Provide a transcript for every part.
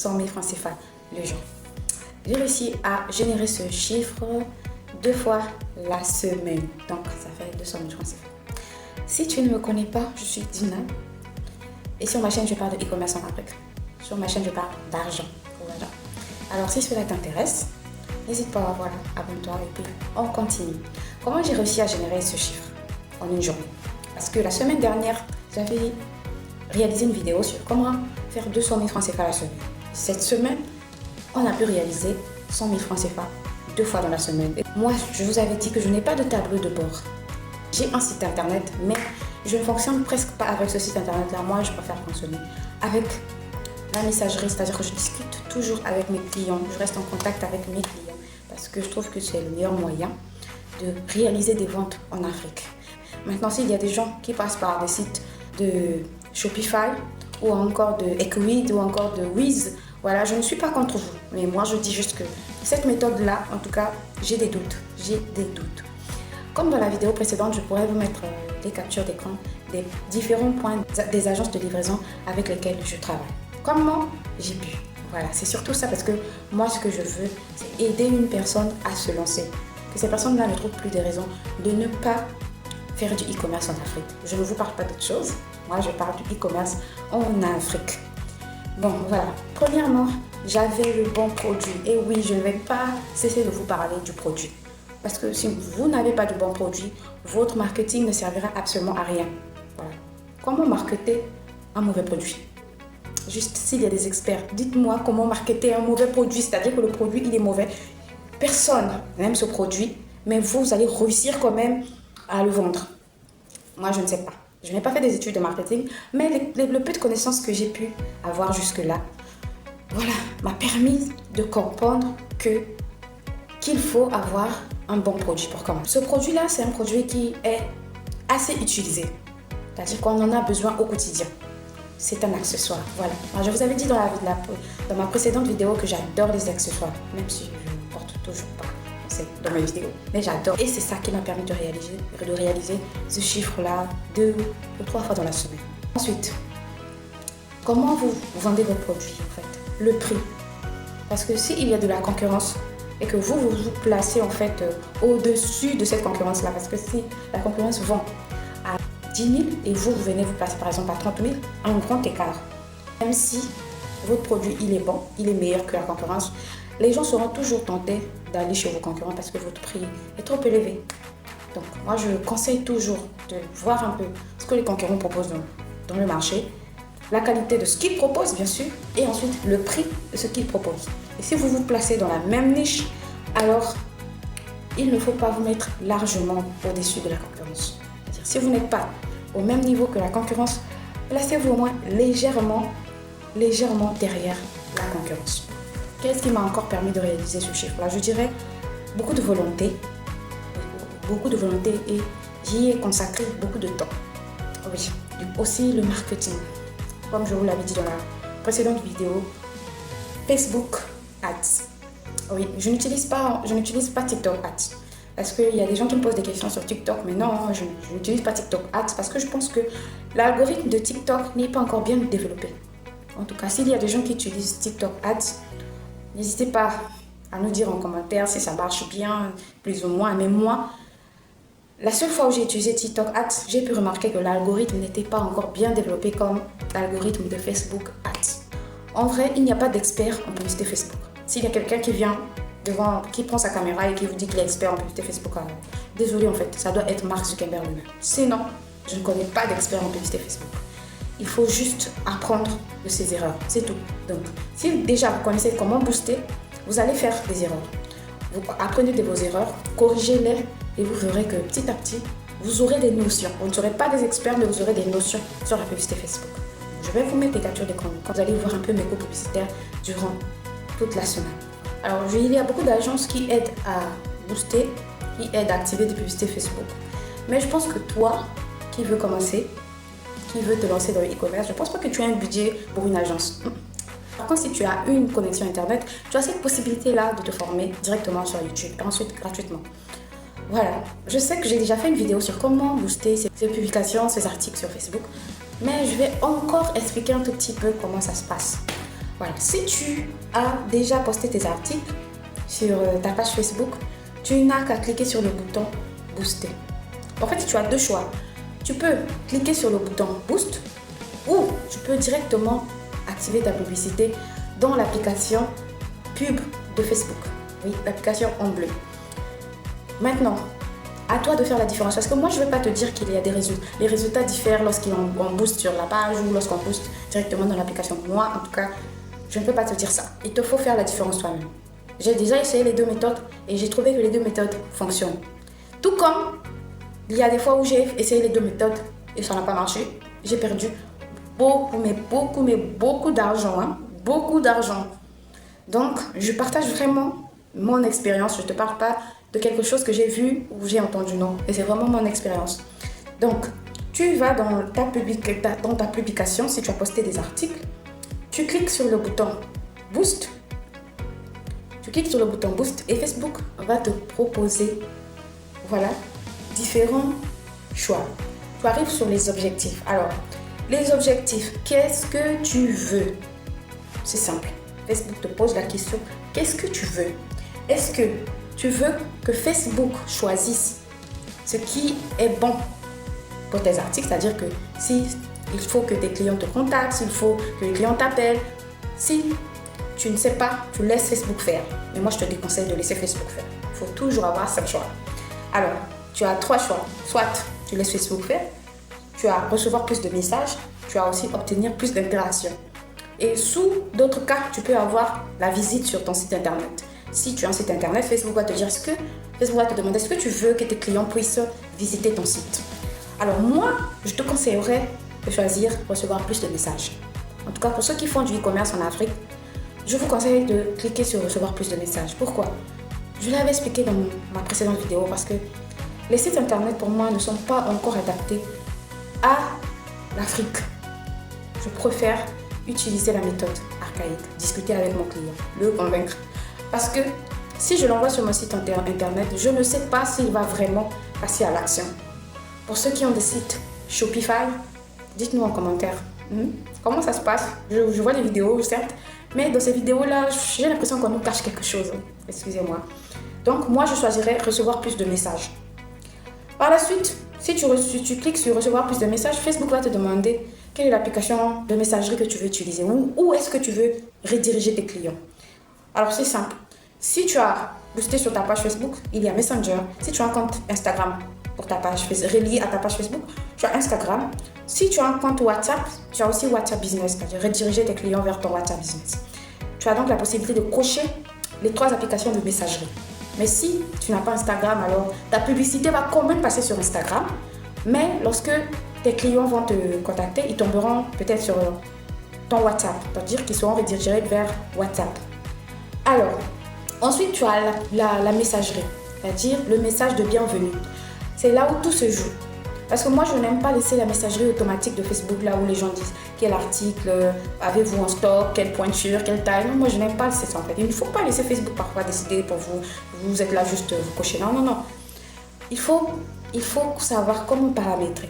100 000 francs CFA le jour. J'ai réussi à générer ce chiffre 2 fois la semaine. Donc, ça fait 200 000 francs CFA. Si tu ne me connais pas, je suis Dina. Et sur ma chaîne, je parle de e-commerce en Afrique. Sur ma chaîne, je parle d'argent. Voilà. Alors, si cela t'intéresse, n'hésite pas, voilà, abonne-toi et puis on continue. Comment j'ai réussi à générer ce chiffre en une journée? Parce que la semaine dernière, j'avais réalisé une vidéo sur comment faire 200 000 francs CFA la semaine. Cette semaine, on a pu réaliser 100 000 francs CFA 2 fois dans la semaine. Et moi, je vous avais dit que je n'ai pas de tableau de bord. J'ai un site internet, mais je ne fonctionne presque pas avec ce site internet-là. Moi, je préfère fonctionner avec la messagerie, c'est-à-dire que je discute toujours avec mes clients. Je reste en contact avec mes clients parce que je trouve que c'est le meilleur moyen de réaliser des ventes en Afrique. Maintenant, s'il y a des gens qui passent par des sites de Shopify ou encore de Ecwid ou encore de Wiz, voilà, je ne suis pas contre vous. Mais moi, je dis juste que cette méthode-là, en tout cas, j'ai des doutes. Comme dans la vidéo précédente, je pourrais vous mettre des captures d'écran des différents points des agences de livraison avec lesquelles je travaille. Comment j'ai pu? Voilà, c'est surtout ça parce que moi, ce que je veux, c'est aider une personne à se lancer. Que ces personnes-là ne trouvent plus de raisons de ne pas faire du e-commerce en Afrique. Je ne vous parle pas d'autre chose. Moi, je parle du e-commerce en Afrique. Bon, voilà. Premièrement, j'avais le bon produit. Et oui, je ne vais pas cesser de vous parler du produit. Parce que si vous n'avez pas de bon produit, votre marketing ne servira absolument à rien. Voilà. Comment marketer un mauvais produit? Juste s'il y a des experts, dites-moi comment marketer un mauvais produit. C'est-à-dire que le produit, il est mauvais. Personne n'aime ce produit, mais vous allez réussir quand même à le vendre. Moi, je ne sais pas. Je n'ai pas fait des études de marketing, mais le peu de connaissances que j'ai pu avoir jusque-là, voilà, m'a permis de comprendre qu'il faut avoir un bon produit pour commencer. Ce produit-là, c'est un produit qui est assez utilisé. C'est-à-dire qu'on en a besoin au quotidien. C'est un accessoire, voilà. Alors, je vous avais dit dans ma précédente vidéo que j'adore les accessoires, même si je ne porte toujours pas dans mes vidéos, mais j'adore. Et c'est ça qui m'a permis de réaliser ce chiffre-là 2 ou 3 fois dans la semaine. Ensuite, comment vous vendez vos produits en fait? Le prix. Parce que s'il y a de la concurrence et que vous vous placez en fait au-dessus de cette concurrence-là, parce que si la concurrence vend à 10 000 et vous venez vous placer par exemple à 30 000, un grand écart. Même si votre produit il est bon, il est meilleur que la concurrence, les gens seront toujours tentés d'aller chez vos concurrents parce que votre prix est trop élevé. Donc moi je conseille toujours de voir un peu ce que les concurrents proposent dans le marché, la qualité de ce qu'ils proposent bien sûr, et ensuite le prix de ce qu'ils proposent. Et si vous vous placez dans la même niche, alors il ne faut pas vous mettre largement au-dessus de la concurrence. C'est-à-dire si vous n'êtes pas au même niveau que la concurrence, placez-vous au moins légèrement derrière la concurrence. Qu'est-ce qui m'a encore permis de réaliser ce chiffre-là? Je dirais beaucoup de volonté et j'y ai consacré beaucoup de temps. Oui, aussi le marketing. Comme je vous l'avais dit dans la précédente vidéo, Facebook Ads. Oui, je n'utilise pas TikTok Ads. Parce qu'il y a des gens qui me posent des questions sur TikTok, mais non, je n'utilise pas TikTok Ads parce que je pense que l'algorithme de TikTok n'est pas encore bien développé. En tout cas, s'il y a des gens qui utilisent TikTok Ads, n'hésitez pas à nous dire en commentaire si ça marche bien, plus ou moins. Mais moi, la seule fois où j'ai utilisé TikTok Ads, j'ai pu remarquer que l'algorithme n'était pas encore bien développé comme l'algorithme de Facebook Ads. En vrai, il n'y a pas d'expert en publicité Facebook. S'il y a quelqu'un qui vient qui prend sa caméra et qui vous dit qu'il est expert en publicité Facebook, désolé en fait, ça doit être Mark Zuckerberg lui-même. Sinon, je ne connais pas d'expert en publicité Facebook. Il faut juste apprendre de ses erreurs, c'est tout. Donc, si déjà vous connaissez comment booster, vous allez faire des erreurs. Vous apprenez de vos erreurs, corrigez-les et vous verrez que petit à petit, vous aurez des notions. Vous ne serez pas des experts, mais vous aurez des notions sur la publicité Facebook. Je vais vous mettre des captures d'écran quand vous allez voir un peu mes cours publicitaires durant toute la semaine. Alors, il y a beaucoup d'agences qui aident à booster, qui aident à activer des publicités Facebook. Mais je pense que toi, qui veux commencer, qui veut te lancer dans le e-commerce, je ne pense pas que tu aies un budget pour une agence. Par contre, si tu as une connexion Internet, tu as cette possibilité-là de te former directement sur YouTube et ensuite gratuitement. Voilà, je sais que j'ai déjà fait une vidéo sur comment booster ces publications, ces articles sur Facebook, mais je vais encore expliquer un tout petit peu comment ça se passe. Voilà, si tu as déjà posté tes articles sur ta page Facebook, tu n'as qu'à cliquer sur le bouton booster. En fait, tu as deux choix. Tu peux cliquer sur le bouton boost ou tu peux directement activer ta publicité dans l'application pub de Facebook. Oui, l'application en bleu. Maintenant, à toi de faire la différence. Parce que moi, je ne vais pas te dire qu'il y a des résultats. Les résultats diffèrent lorsqu'on booste sur la page ou lorsqu'on booste directement dans l'application. Moi, en tout cas, je ne peux pas te dire ça. Il te faut faire la différence toi-même. J'ai déjà essayé les deux méthodes et j'ai trouvé que les deux méthodes fonctionnent. Tout comme il y a des fois où j'ai essayé les deux méthodes et ça n'a pas marché. J'ai perdu beaucoup d'argent. Hein. Beaucoup d'argent. Donc, je partage vraiment mon expérience. Je ne te parle pas de quelque chose que j'ai vu ou j'ai entendu, non. Et c'est vraiment mon expérience. Donc, tu vas dans ta publication, si tu as posté des articles, tu cliques sur le bouton Boost. Tu cliques sur le bouton Boost et Facebook va te proposer, voilà, différents choix. Tu arrives sur les objectifs. Alors, les objectifs, qu'est-ce que tu veux? C'est simple. Facebook te pose la question, qu'est-ce que tu veux? Est-ce que tu veux que Facebook choisisse ce qui est bon pour tes articles? C'est-à-dire que si il faut que tes clients te contactent, s'il faut que les clients t'appellent, si tu ne sais pas, tu laisses Facebook faire. Mais moi, je te déconseille de laisser Facebook faire. Il faut toujours avoir 5 choix. Alors, tu as 3 choix. Soit tu laisses Facebook faire, tu as recevoir plus de messages, tu as aussi obtenir plus d'interactions. Et sous d'autres cas, tu peux avoir la visite sur ton site internet. Si tu as un site internet, Facebook va te dire Facebook va te demander est-ce que tu veux que tes clients puissent visiter ton site. Alors moi, je te conseillerais de choisir recevoir plus de messages. En tout cas, pour ceux qui font du e-commerce en Afrique, je vous conseille de cliquer sur recevoir plus de messages. Pourquoi? Je l'avais expliqué dans ma précédente vidéo parce que les sites internet pour moi ne sont pas encore adaptés à l'Afrique. Je préfère utiliser la méthode archaïque, discuter avec mon client, le convaincre. Parce que si je l'envoie sur mon site internet, je ne sais pas s'il va vraiment passer à l'action. Pour ceux qui ont des sites Shopify, dites-nous en commentaire. Comment ça se passe? Je vois les vidéos, certes, mais dans ces vidéos-là, j'ai l'impression qu'on nous cache quelque chose. Excusez-moi. Donc, moi, je choisirais recevoir plus de messages. Par la suite, si tu cliques sur recevoir plus de messages, Facebook va te demander quelle est l'application de messagerie que tu veux utiliser. Où est-ce que tu veux rediriger tes clients? Alors, c'est simple. Si tu as boosté sur ta page Facebook, il y a Messenger. Si tu as un compte Instagram pour ta page relié à ta page Facebook, tu as Instagram. Si tu as un compte WhatsApp, tu as aussi WhatsApp Business, c'est-à-dire rediriger tes clients vers ton WhatsApp Business. Tu as donc la possibilité de cocher les 3 applications de messagerie. Mais si tu n'as pas Instagram, alors ta publicité va quand même passer sur Instagram. Mais lorsque tes clients vont te contacter, ils tomberont peut-être sur ton WhatsApp, c'est-à-dire qu'ils seront redirigés vers WhatsApp. Alors, ensuite, tu as la messagerie, c'est-à-dire le message de bienvenue. C'est là où tout se joue. Parce que moi, je n'aime pas laisser la messagerie automatique de Facebook là où les gens disent quel article avez-vous en stock, quelle pointure, quelle taille. Non, moi, je n'aime pas laisser ça en fait. Il ne faut pas laisser Facebook parfois décider pour vous. Vous êtes là juste vous cochez. Non. Il faut savoir comment paramétrer.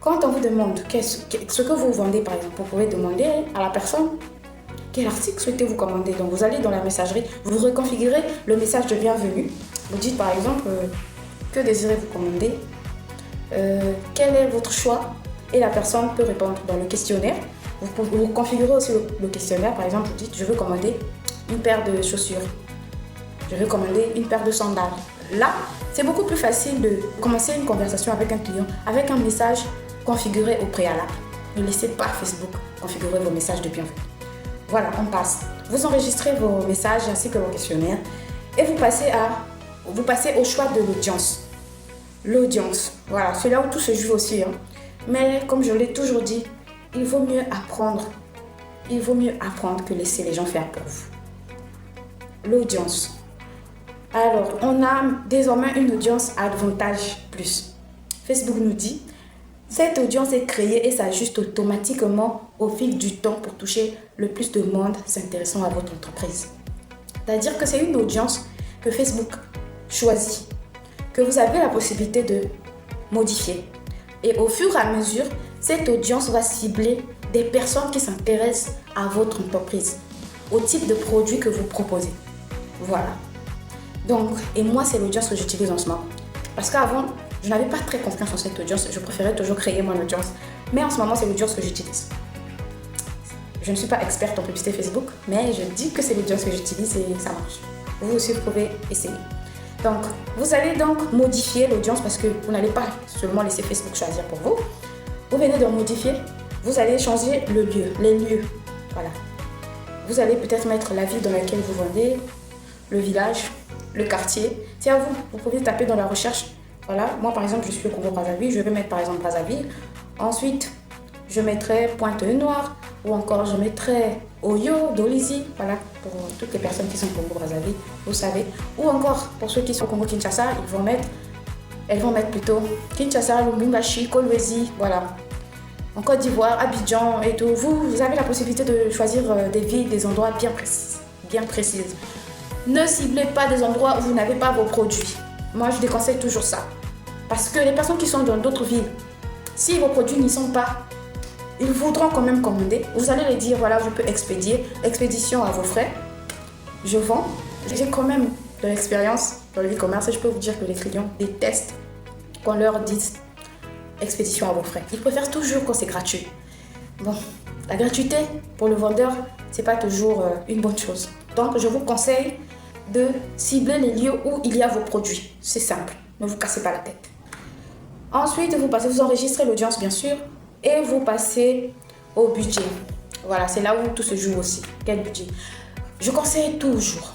Quand on vous demande ce que vous vendez, par exemple, vous pouvez demander à la personne quel article souhaitez-vous commander. Donc, vous allez dans la messagerie, vous reconfigurez le message de bienvenue. Vous dites par exemple que désirez-vous commander, quel est votre choix, et la personne peut répondre dans le questionnaire. Vous configurez aussi le questionnaire. Par exemple, vous dites je veux commander une paire de chaussures, je veux commander une paire de sandales. Là, c'est beaucoup plus facile de commencer une conversation avec un client avec un message configuré au préalable. Ne laissez pas Facebook configurer vos messages de bienvenue. Voilà, on passe. Vous enregistrez vos messages ainsi que vos questionnaires et vous passez au choix de l'audience. L'audience, voilà, c'est là où tout se joue aussi. Mais comme je l'ai toujours dit, il vaut mieux apprendre. Il vaut mieux apprendre que laisser les gens faire pour vous. L'audience. Alors, on a désormais une audience Advantage Plus. Facebook nous dit, cette audience est créée et s'ajuste automatiquement au fil du temps pour toucher le plus de monde s'intéressant à votre entreprise. C'est-à-dire que c'est une audience que Facebook choisit, que vous avez la possibilité de modifier. Et au fur et à mesure, cette audience va cibler des personnes qui s'intéressent à votre entreprise, au type de produit que vous proposez. Voilà. Donc, et moi, c'est l'audience que j'utilise en ce moment. Parce qu'avant, je n'avais pas très confiance en cette audience. Je préférais toujours créer mon audience. Mais en ce moment, c'est l'audience que j'utilise. Je ne suis pas experte en publicité Facebook, mais je dis que c'est l'audience que j'utilise et ça marche. Vous aussi, vous pouvez essayer. Donc, vous allez donc modifier l'audience parce que vous n'allez pas seulement laisser Facebook choisir pour vous. Vous venez de modifier. Vous allez changer le lieu, les lieux. Voilà. Vous allez peut-être mettre la ville dans laquelle vous vendez, le village, le quartier. C'est à vous. Vous pouvez taper dans la recherche. Voilà. Moi, par exemple, je suis au Congo-Brazzaville. Je vais mettre par exemple Brazzaville. Ensuite, je mettrai Pointe-Noire ou encore je mettrai Oyo, Dolisie. Voilà. Pour toutes les personnes qui sont au Congo-Brazzaville, vous savez. Ou encore, pour ceux qui sont au Congo-Kinshasa, elles vont mettre plutôt Kinshasa, Lubumbashi, Kolwezi. Voilà. En Côte d'Ivoire, Abidjan et tout. Vous avez la possibilité de choisir des villes, des endroits bien précis. Bien précises. Ne ciblez pas des endroits où vous n'avez pas vos produits. Moi, je déconseille toujours ça. Parce que les personnes qui sont dans d'autres villes, si vos produits n'y sont pas, ils voudront quand même commander. Vous allez les dire, voilà, je peux expédier. Expédition à vos frais. Je vends. J'ai quand même de l'expérience dans le e-commerce et je peux vous dire que les clients détestent qu'on leur dise expédition à vos frais. Ils préfèrent toujours quand c'est gratuit. Bon, la gratuité pour le vendeur, c'est pas toujours une bonne chose. Donc, je vous conseille de cibler les lieux où il y a vos produits. C'est simple, ne vous cassez pas la tête. Ensuite, vous enregistrez l'audience, bien sûr, et vous passez au budget. Voilà, c'est là où tout se joue aussi. Quel budget? Je conseille toujours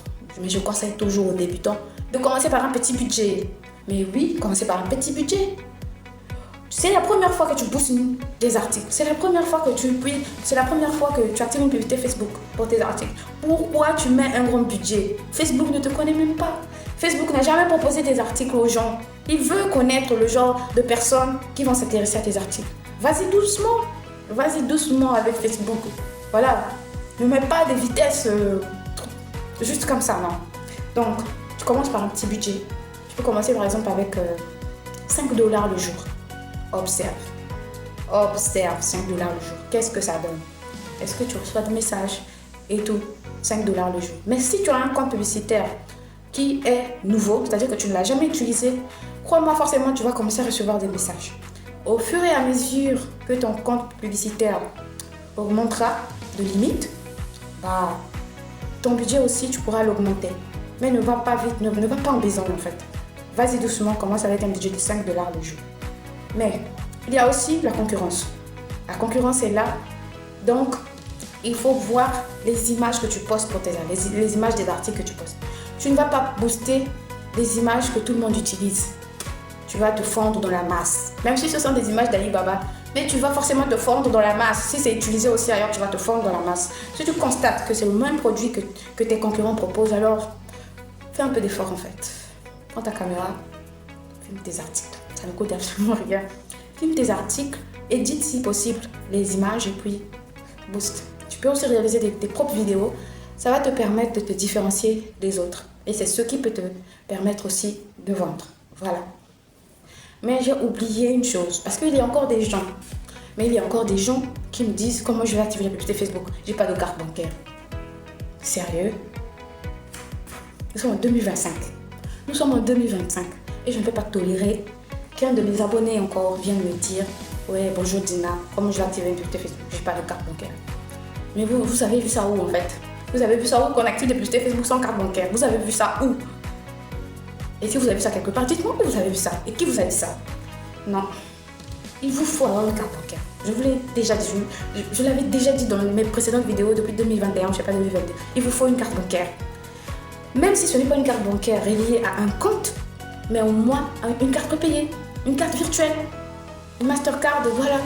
aux débutants de commencer par un petit budget. Mais oui, commencez par un petit budget. C'est la première fois que tu boostes des articles. C'est la première fois que tu actives une publicité Facebook pour tes articles. Pourquoi tu mets un grand budget? Facebook ne te connaît même pas. Facebook n'a jamais proposé des articles aux gens. Il veut connaître le genre de personnes qui vont s'intéresser à tes articles. Vas-y doucement avec Facebook. Voilà. Ne mets pas des vitesses juste comme ça, non. Donc, tu commences par un petit budget. Tu peux commencer par exemple avec $5 le jour. Observe 5 $ le jour. Qu'est-ce que ça donne? Est-ce que tu reçois des messages et tout? 5 $ le jour. Mais si tu as un compte publicitaire qui est nouveau, c'est-à-dire que tu ne l'as jamais utilisé, crois-moi, forcément, tu vas commencer à recevoir des messages. Au fur et à mesure que ton compte publicitaire augmentera de limite, ton budget aussi, tu pourras l'augmenter. Mais ne va pas vite, ne va pas en besogne en fait. Vas-y doucement, commence avec un budget de 5 $ le jour. Mais il y a aussi la concurrence. La concurrence est là. Donc, il faut voir les images que tu postes pour les images des articles que tu postes. Tu ne vas pas booster les images que tout le monde utilise. Tu vas te fondre dans la masse. Même si ce sont des images d'Alibaba, mais tu vas forcément te fondre dans la masse. Si c'est utilisé aussi ailleurs, tu vas te fondre dans la masse. Si tu constates que c'est le même produit que tes concurrents proposent, alors fais un peu d'effort en fait. Prends ta caméra, filme tes articles. Ça ne coûte absolument rien. Filme tes articles, édite si possible les images et puis booste. Tu peux aussi réaliser tes propres vidéos. Ça va te permettre de te différencier des autres. Et c'est ce qui peut te permettre aussi de vendre. Voilà. Mais j'ai oublié une chose. Parce qu'il y a encore des gens. Mais il y a encore des gens qui me disent comment je vais activer la publicité Facebook. J'ai pas de carte bancaire. Sérieux? Nous sommes en 2025. Nous sommes en 2025. Et je ne peux pas tolérer qu'un de mes abonnés encore vienne me dire « Ouais, bonjour Dina, comment je vais activer une publicité Facebook? J'ai pas de carte bancaire. » Mais vous avez vu ça où en fait? Vous avez vu ça où qu'on active des publicités Facebook sans carte bancaire? Vous avez vu ça où? Et si vous avez vu ça quelque part, dites-moi où vous avez vu ça. Et qui vous a dit ça? Non. Il vous faut avoir une carte bancaire. Je vous l'ai déjà dit. Je l'avais déjà dit dans mes précédentes vidéos depuis 2021, je sais pas 2022. Il vous faut une carte bancaire. Même si ce n'est pas une carte bancaire reliée à un compte, mais au moins une carte prépayée, une carte virtuelle, une Mastercard, voilà.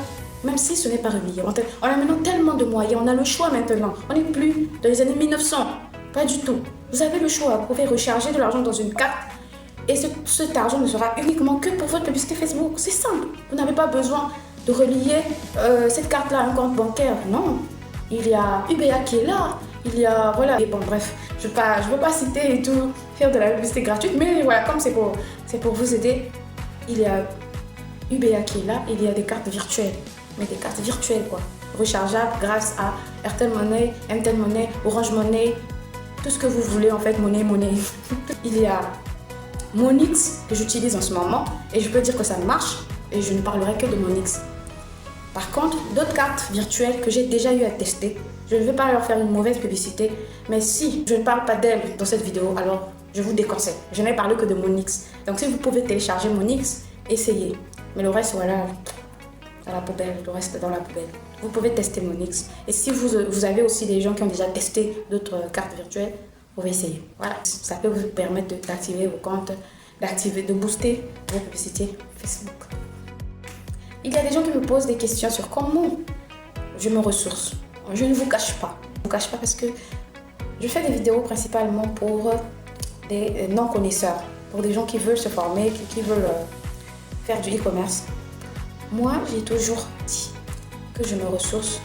Même si ce n'est pas relié. On a maintenant tellement de moyens, on a le choix maintenant. On n'est plus dans les années 1900, pas du tout. Vous avez le choix, vous pouvez recharger de l'argent dans une carte et cet argent ne sera uniquement que pour votre publicité Facebook. C'est simple, vous n'avez pas besoin de relier cette carte-là à un compte bancaire. Non, il y a UBA qui est là, il y a, voilà. Et bon, bref, je ne veux pas citer et tout, faire de la publicité gratuite, mais voilà, comme c'est pour vous aider, il y a UBA qui est là, il y a des cartes virtuelles. Mais des cartes virtuelles quoi. rechargeable grâce à Airtel Money, MTN Money, Orange Money, tout ce que vous voulez en fait, monnaie. Il y a Monix que j'utilise en ce moment et je peux dire que ça marche et je ne parlerai que de Monix. Par contre, d'autres cartes virtuelles que j'ai déjà eu à tester, je ne vais pas leur faire une mauvaise publicité, mais si je ne parle pas d'elles dans cette vidéo, alors je vous déconseille. Je n'ai parlé que de Monix. Donc si vous pouvez télécharger Monix, essayez. Mais le reste, voilà, dans la poubelle, le reste dans la poubelle. Vous pouvez tester Monix. Et si vous avez aussi des gens qui ont déjà testé d'autres cartes virtuelles, vous pouvez essayer. Voilà, ça peut vous permettre d'activer vos comptes, de booster vos publicités Facebook. Il y a des gens qui me posent des questions sur comment je me ressource. Je ne vous cache pas. Je ne vous cache pas parce que je fais des vidéos principalement pour des non-connaisseurs, pour des gens qui veulent se former, qui veulent faire du e-commerce. Moi, j'ai toujours dit que je me ressource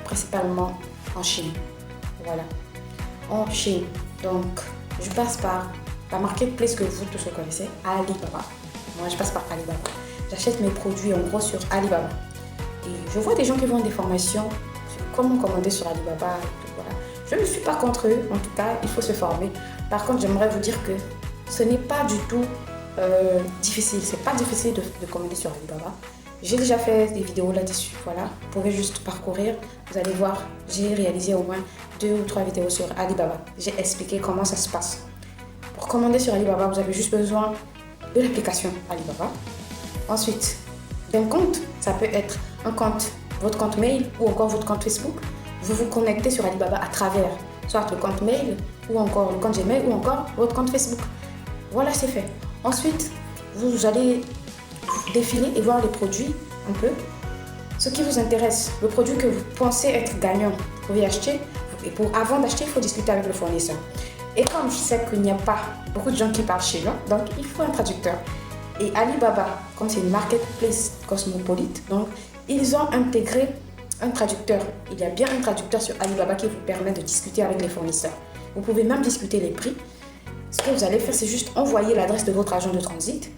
principalement en Chine. Voilà, en Chine. Donc, je passe par la marketplace que vous tous connaissez, Alibaba. Moi, je passe par Alibaba. J'achète mes produits en gros sur Alibaba. Et je vois des gens qui font des formations sur comment commander sur Alibaba. Et tout, voilà. Je ne suis pas contre eux, en tout cas, il faut se former. Par contre, j'aimerais vous dire que ce n'est pas du tout difficile. C'est pas difficile de commander sur Alibaba. J'ai déjà fait des vidéos là-dessus, voilà. Vous pouvez juste parcourir, vous allez voir, j'ai réalisé au moins 2 ou 3 vidéos sur Alibaba. J'ai expliqué comment ça se passe. Pour commander sur Alibaba, vous avez juste besoin de l'application Alibaba. Ensuite, d'un compte, ça peut être un compte, votre compte mail ou encore votre compte Facebook. Vous vous connectez sur Alibaba à travers soit le compte mail ou encore le compte Gmail ou encore votre compte Facebook. Voilà, c'est fait. Ensuite, vous allez défiler et voir les produits un peu. Ce qui vous intéresse, le produit que vous pensez être gagnant, vous pouvez acheter. Et avant d'acheter, il faut discuter avec le fournisseur. Et comme je sais qu'il n'y a pas beaucoup de gens qui parlent chinois, donc il faut un traducteur. Et Alibaba, comme c'est une marketplace cosmopolite, donc ils ont intégré un traducteur. Il y a bien un traducteur sur Alibaba qui vous permet de discuter avec les fournisseurs. Vous pouvez même discuter les prix. Ce que vous allez faire, c'est juste envoyer l'adresse de votre agent de transit.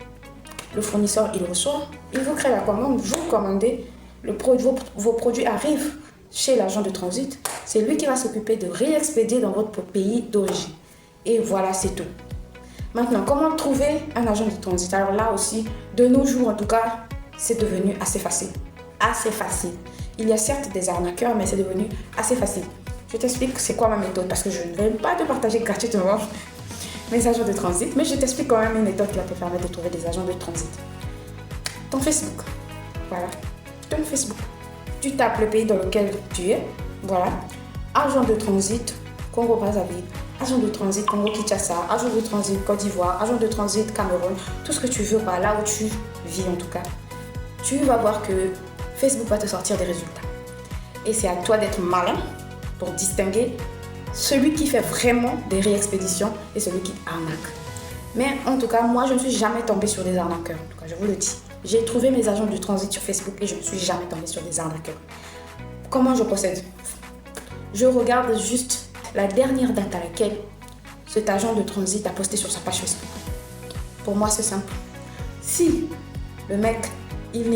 Le fournisseur, il reçoit, il vous crée la commande, vous commandez, vos produits arrivent chez l'agent de transit. C'est lui qui va s'occuper de réexpédier dans votre pays d'origine. Et voilà, c'est tout. Maintenant, comment trouver un agent de transit? Alors là aussi, de nos jours en tout cas, c'est devenu assez facile. Assez facile. Il y a certes des arnaqueurs, mais c'est devenu assez facile. Je t'explique c'est quoi ma méthode parce que je ne vais pas te partager gratuitement mes agents de transit, mais je t'explique quand même une méthode qui va te permettre de trouver des agents de transit. Ton Facebook, voilà, ton Facebook. Tu tapes le pays dans lequel tu es, voilà, agent de transit, Congo-Brazzaville, agent de transit Congo-Kinshasa, agent de transit Côte d'Ivoire, agent de transit Cameroun, tout ce que tu veux, bah, là où tu vis en tout cas. Tu vas voir que Facebook va te sortir des résultats. Et c'est à toi d'être malin pour distinguer celui qui fait vraiment des réexpéditions et celui qui arnaque. Mais en tout cas, moi, je ne suis jamais tombée sur des arnaqueurs. En tout cas, je vous le dis. J'ai trouvé mes agents de transit sur Facebook et je ne suis jamais tombée sur des arnaqueurs. Comment je procède? Je regarde juste la dernière date à laquelle cet agent de transit a posté sur sa page Facebook. Pour moi, c'est simple. Si le mec, il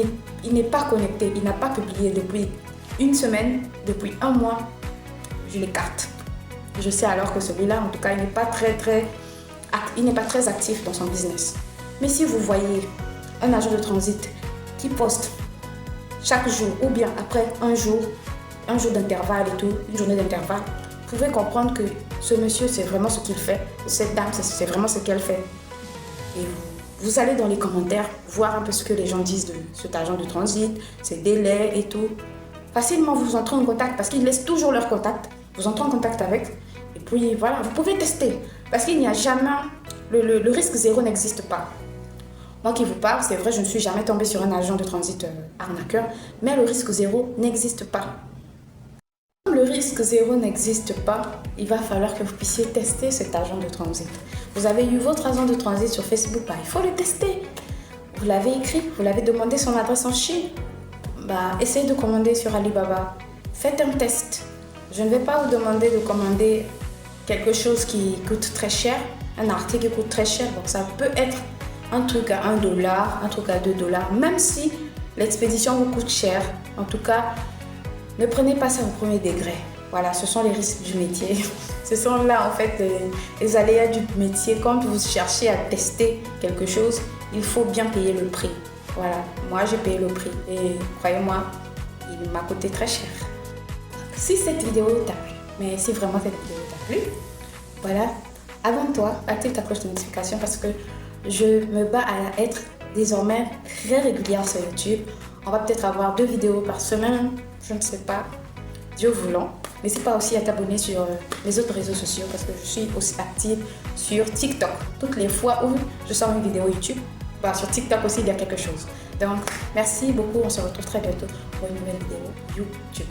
n'est pas connecté, il n'a pas publié depuis une semaine, depuis un mois, je l'écarte. Je sais alors que celui-là, en tout cas, il n'est pas très actif dans son business. Mais si vous voyez un agent de transit qui poste chaque jour ou bien après un jour d'intervalle et tout, une journée d'intervalle, vous pouvez comprendre que ce monsieur, c'est vraiment ce qu'il fait. Cette dame, c'est vraiment ce qu'elle fait. Et vous allez dans les commentaires voir un peu ce que les gens disent de cet agent de transit, ses délais et tout. Facilement, vous entrez en contact parce qu'ils laissent toujours leur contact. Vous entrez en contact avec. Et puis voilà, vous pouvez tester. Parce qu'il n'y a jamais... Le risque zéro n'existe pas. Moi qui vous parle, c'est vrai, je ne suis jamais tombée sur un agent de transit arnaqueur. Mais le risque zéro n'existe pas. Comme le risque zéro n'existe pas, il va falloir que vous puissiez tester cet agent de transit. Vous avez eu votre agent de transit sur Facebook, bah, il faut le tester. Vous l'avez écrit, vous l'avez demandé son adresse en Chine. Bah, essayez de commander sur Alibaba. Faites un test. Je ne vais pas vous demander de commander quelque chose qui coûte très cher, un article qui coûte très cher. Donc ça peut être un truc à $1, un truc à $2, même si l'expédition vous coûte cher. En tout cas, ne prenez pas ça au premier degré. Voilà, ce sont les risques du métier. Ce sont là en fait les aléas du métier. Quand vous cherchez à tester quelque chose, il faut bien payer le prix. Voilà, moi j'ai payé le prix et croyez-moi, il m'a coûté très cher. Si cette vidéo t'a plu, mais si vraiment cette vidéo t'a plu, voilà, abonne-toi, active ta cloche de notification parce que je me bats à être désormais très régulière sur YouTube. On va peut-être avoir 2 vidéos par semaine, je ne sais pas, Dieu voulant. N'hésite pas aussi à t'abonner sur les autres réseaux sociaux parce que je suis aussi active sur TikTok. Toutes les fois où je sors une vidéo YouTube, bah, sur TikTok aussi il y a quelque chose. Donc merci beaucoup, on se retrouve très bientôt pour une nouvelle vidéo YouTube.